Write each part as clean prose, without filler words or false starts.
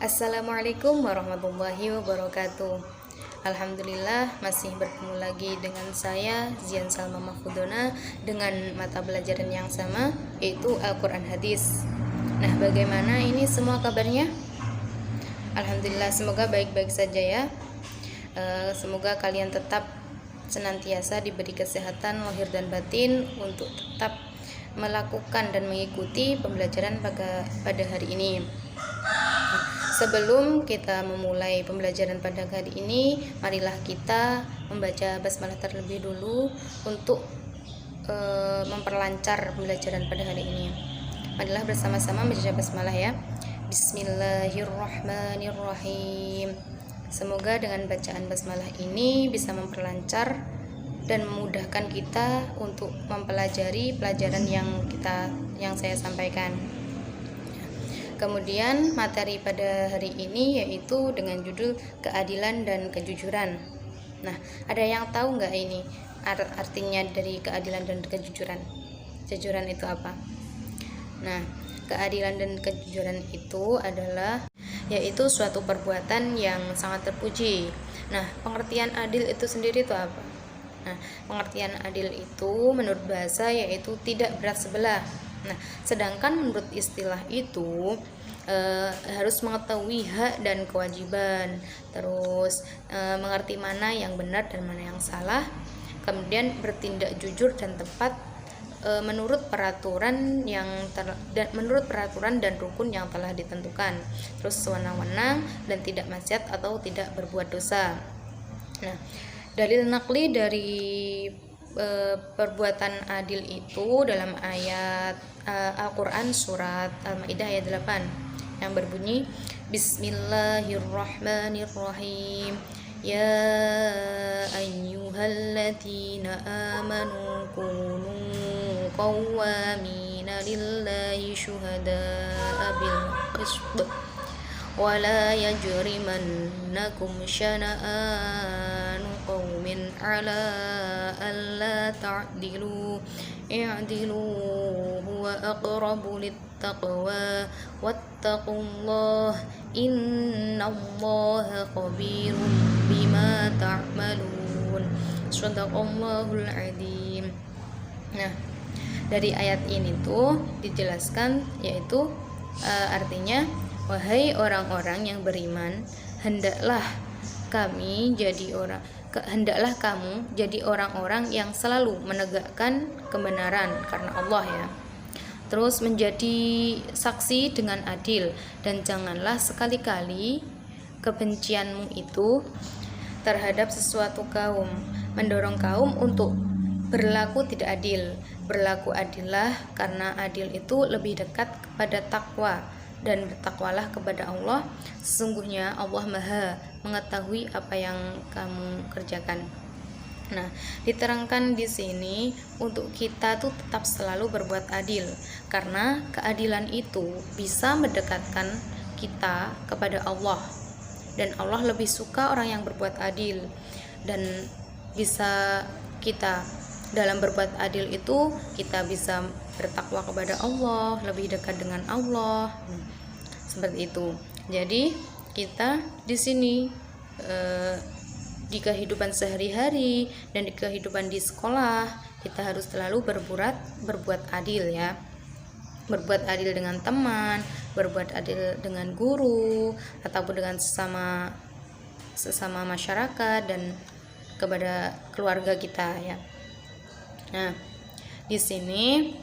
Assalamualaikum warahmatullahi wabarakatuh. Alhamdulillah masih bertemu lagi dengan saya Zian Salma Mahfudona dengan mata pelajaran yang sama, yaitu Al-Quran Hadis. Nah, bagaimana ini semua kabarnya? Alhamdulillah, semoga baik-baik saja ya. Semoga kalian tetap senantiasa diberi kesehatan lahir dan batin untuk tetap melakukan dan mengikuti pembelajaran pada hari ini. Sebelum kita memulai pembelajaran pada hari ini, marilah kita membaca basmalah terlebih dulu untuk memperlancar pembelajaran pada hari ini. Marilah bersama-sama membaca basmalah ya. Bismillahirrahmanirrahim. Semoga dengan bacaan basmalah ini bisa memperlancar dan memudahkan kita untuk mempelajari pelajaran yang saya sampaikan. Kemudian materi pada hari ini yaitu dengan judul keadilan dan kejujuran. Nah, ada yang tahu nggak ini artinya dari keadilan dan kejujuran? Kejujuran itu apa? Nah, keadilan dan kejujuran itu adalah yaitu suatu perbuatan yang sangat terpuji. Nah, pengertian adil itu sendiri itu apa? Nah, pengertian adil itu menurut bahasa yaitu tidak berat sebelah. Nah, sedangkan menurut istilah itu harus mengetahui hak dan kewajiban, terus mengerti mana yang benar dan mana yang salah, kemudian bertindak jujur dan tepat menurut peraturan dan rukun yang telah ditentukan, terus sewenang-wenang dan tidak maksiat atau tidak berbuat dosa. Nah, dalil nakli dari perbuatan adil itu dalam ayat Al-Quran surat Al-Maidah ayat 8 yang berbunyi Bismillahirrahmanirrahim. Ya ayyuhalladzina amanu kunu qawwamina lillahi syuhada'a bil qisth wa la yajrimannakum syana'anu qaumin ala alla ta'dilu i'dilu huwa aqrabu littaqwa wattaqullah innallaha khabirum bima ta'malun. Shadaqallahul adzim. Nah, dari ayat ini tuh dijelaskan yaitu artinya, wahai orang-orang yang beriman, hendaklah kamu jadi orang-orang yang selalu menegakkan kebenaran karena Allah ya. Terus menjadi saksi dengan adil, dan janganlah sekali-kali kebencianmu itu terhadap sesuatu kaum mendorong kaum untuk berlaku tidak adil. Berlaku adillah, karena adil itu lebih dekat kepada takwa, dan bertakwalah kepada Allah. Sesungguhnya Allah Maha mengetahui apa yang kamu kerjakan. Nah, diterangkan di sini untuk kita tuh tetap selalu berbuat adil, karena keadilan itu bisa mendekatkan kita kepada Allah, dan Allah lebih suka orang yang berbuat adil. Dan bisa kita dalam berbuat adil itu kita bisa bertakwa kepada Allah, lebih dekat dengan Allah. Seperti itu. Jadi kita di sini di kehidupan sehari-hari dan di kehidupan di sekolah kita harus selalu berbuat adil ya. Berbuat adil dengan teman, berbuat adil dengan guru, ataupun dengan sesama masyarakat dan kepada keluarga kita ya. Nah, di sini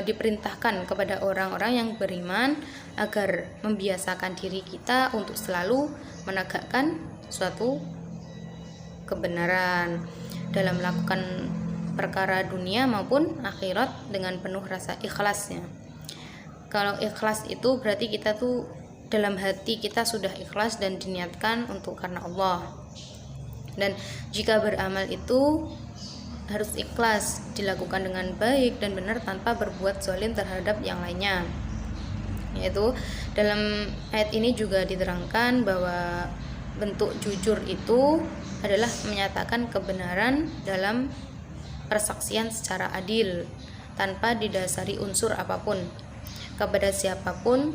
diperintahkan kepada orang-orang yang beriman agar membiasakan diri kita untuk selalu menegakkan suatu kebenaran dalam melakukan perkara dunia maupun akhirat dengan penuh rasa ikhlasnya. Kalau ikhlas itu berarti kita tuh dalam hati kita sudah ikhlas dan diniatkan untuk karena Allah. Dan jika beramal itu harus ikhlas, dilakukan dengan baik dan benar tanpa berbuat zalim terhadap yang lainnya. Yaitu dalam ayat ini juga diterangkan bahwa bentuk jujur itu adalah menyatakan kebenaran dalam persaksian secara adil tanpa didasari unsur apapun. kepada siapapun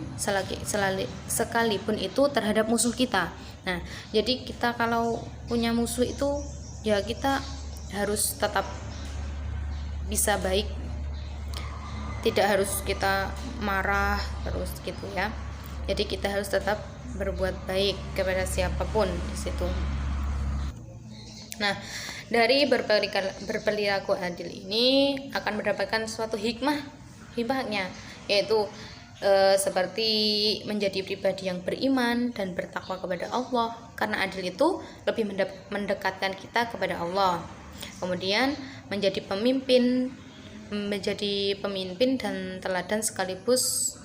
sekalipun itu terhadap musuh kita. Nah, jadi kita kalau punya musuh itu ya kita harus tetap bisa baik, tidak harus kita marah terus gitu ya. Jadi kita harus tetap berbuat baik kepada siapapun di situ. Nah, dari berperilaku adil ini akan mendapatkan suatu hikmahnya, yaitu seperti menjadi pribadi yang beriman dan bertakwa kepada Allah, karena adil itu lebih mendekatkan kita kepada Allah. Kemudian menjadi pemimpin dan teladan sekaligus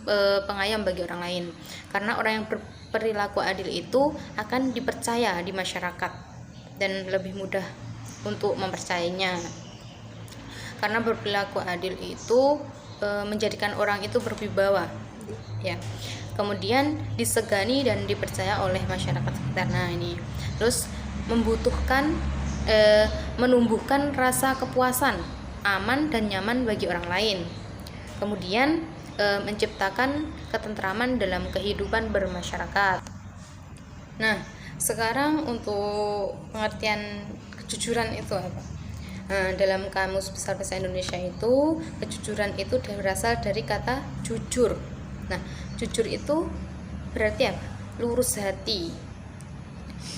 pengayom bagi orang lain, karena orang yang berperilaku adil itu akan dipercaya di masyarakat dan lebih mudah untuk mempercayainya, karena berperilaku adil itu menjadikan orang itu berwibawa ya, kemudian disegani dan dipercaya oleh masyarakat sekitar. Nah ini terus menumbuhkan rasa kepuasan, aman dan nyaman bagi orang lain, kemudian menciptakan ketentraman dalam kehidupan bermasyarakat. Nah, sekarang untuk pengertian kejujuran itu apa? Nah, dalam Kamus Besar Bahasa Indonesia itu kejujuran itu berasal dari kata jujur. Nah, jujur itu berarti apa? Lurus hati.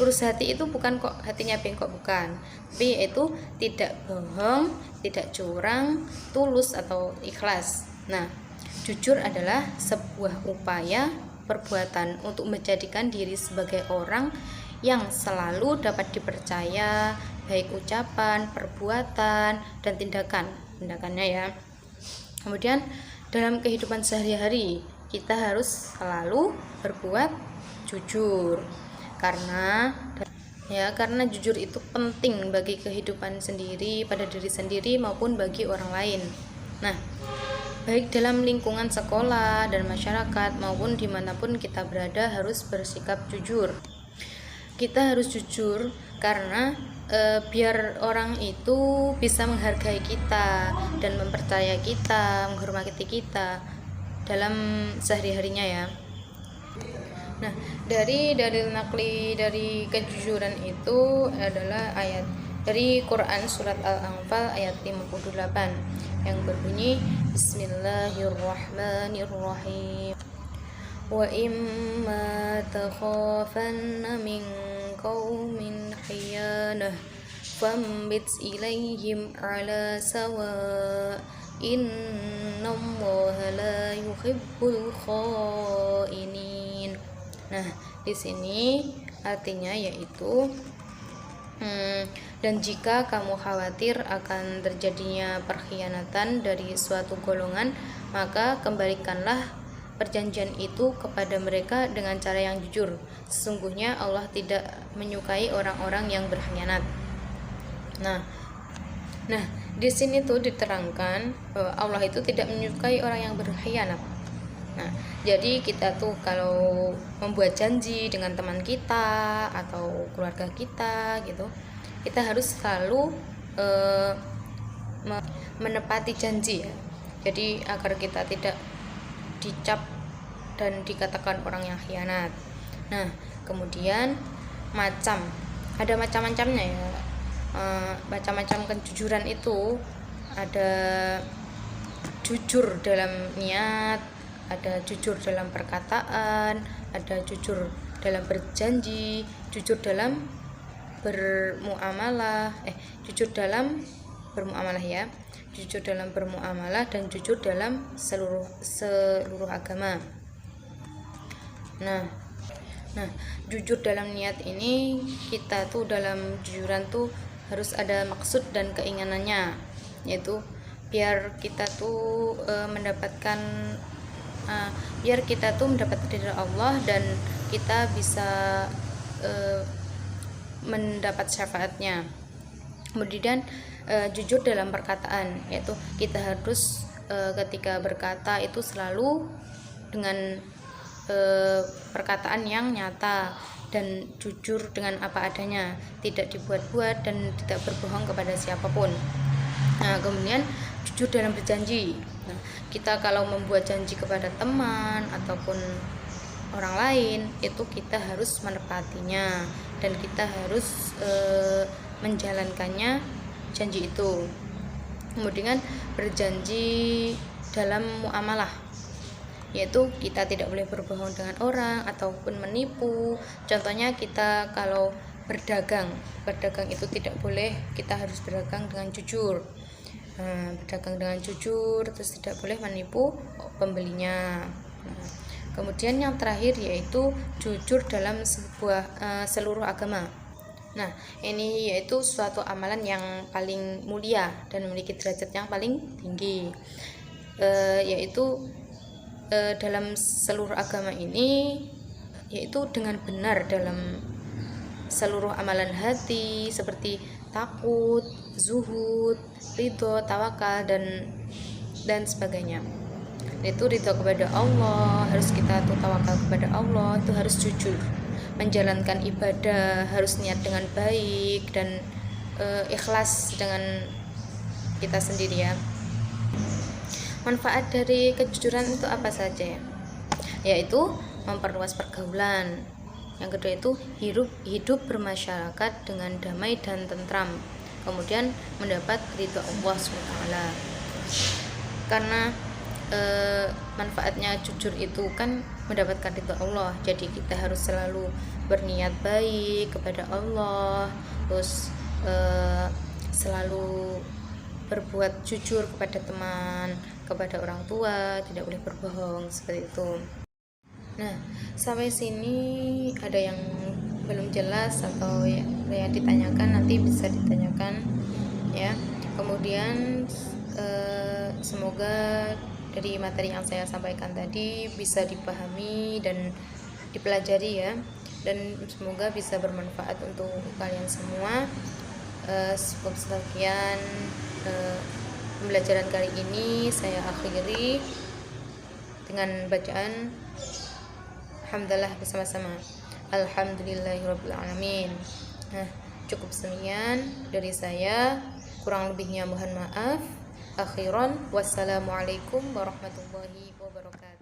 Lurus hati itu bukan kok hatinya bengkok, bukan, tapi yaitu tidak bohong, tidak curang, tulus atau ikhlas. Nah, jujur adalah sebuah upaya perbuatan untuk menjadikan diri sebagai orang yang selalu dapat dipercaya, baik ucapan, perbuatan, dan tindakannya ya. Kemudian dalam kehidupan sehari-hari kita harus selalu berbuat jujur, karena jujur itu penting bagi kehidupan sendiri, pada diri sendiri maupun bagi orang lain. Nah, baik dalam lingkungan sekolah dan masyarakat maupun dimanapun kita berada harus bersikap jujur. Kita harus jujur karena biar orang itu bisa menghargai kita dan mempercaya kita, menghormati kita dalam sehari-harinya ya. Nah, dari dalil nakli dari kejujuran itu adalah ayat dari Quran surat Al-Anfal ayat 58 yang berbunyi Bismillahirrahmanirrahim. Wa imma takhafanna min qaumin khiyanah fambit ilaihim ala sawa innallaha la yuhibbul khainin. Nah, di sini artinya yaitu dan jika kamu khawatir akan terjadinya perkhianatan dari suatu golongan, maka kembalikanlah perjanjian itu kepada mereka dengan cara yang jujur. Sesungguhnya Allah tidak menyukai orang-orang yang berkhianat. Nah, di sini tuh diterangkan bahwa Allah itu tidak menyukai orang yang berkhianat. Nah, jadi kita tuh kalau membuat janji dengan teman kita atau keluarga kita gitu, kita harus selalu menepati janji ya. Jadi agar kita tidak dicap dan dikatakan orang yang khianat. Nah, kemudian ada macam-macamnya ya. Macam-macam kejujuran itu ada jujur dalam niat, ada jujur dalam perkataan, ada jujur dalam berjanji, jujur dalam bermuamalah, jujur dalam bermuamalah ya, jujur dalam bermuamalah dan jujur dalam seluruh agama. Nah, jujur dalam niat ini kita tuh dalam jujuran tuh harus ada maksud dan keinginannya, yaitu biar kita tuh mendapatkan ridha Allah dan kita bisa mendapat syafaatnya. Kemudian jujur dalam perkataan, yaitu kita harus ketika berkata itu selalu dengan perkataan yang nyata dan jujur dengan apa adanya, tidak dibuat-buat dan tidak berbohong kepada siapapun. Nah, kemudian jujur dalam berjanji, Nah, kita kalau membuat janji kepada teman ataupun orang lain, itu kita harus menepatinya dan kita harus menjalankannya janji itu. Kemudian berjanji dalam muamalah, yaitu kita tidak boleh berbohong dengan orang ataupun menipu. Contohnya kita kalau berdagang itu tidak boleh, kita harus berdagang dengan jujur. Berdagang dengan jujur, terus tidak boleh menipu pembelinya. Kemudian yang terakhir yaitu jujur dalam seluruh agama. Nah, ini yaitu suatu amalan yang paling mulia dan memiliki derajat yang paling tinggi, yaitu dalam seluruh agama ini, yaitu dengan benar dalam seluruh amalan hati seperti takut, zuhud, ridho, tawakal dan sebagainya. Itu ridho kepada Allah, harus kita tuh tawakal kepada Allah, itu harus jujur. Menjalankan ibadah harus niat dengan baik dan ikhlas dengan kita sendiri ya. Manfaat dari kejujuran itu apa saja ya? Yaitu memperluas pergaulan. Yang kedua itu hidup bermasyarakat dengan damai dan tentram. Kemudian mendapat ridho Allah SWT. Karena manfaatnya jujur itu kan mendapatkan ridho Allah. Jadi kita harus selalu berniat baik kepada Allah, terus selalu berbuat jujur kepada teman, kepada orang tua, tidak boleh berbohong, seperti itu. Nah, sampai sini ada yang belum jelas atau yang ditanyakan, nanti bisa ditanyakan ya. Kemudian semoga dari materi yang saya sampaikan tadi bisa dipahami dan dipelajari ya, dan semoga bisa bermanfaat untuk kalian semua. Cukup sekian pembelajaran kali ini, saya akhiri dengan bacaan alhamdulillah bersama-sama. Alhamdulillahirrabbilalamin. Nah, cukup sekian dari saya, kurang lebihnya mohon maaf. Akhiran, wassalamualaikum warahmatullahi wabarakatuh.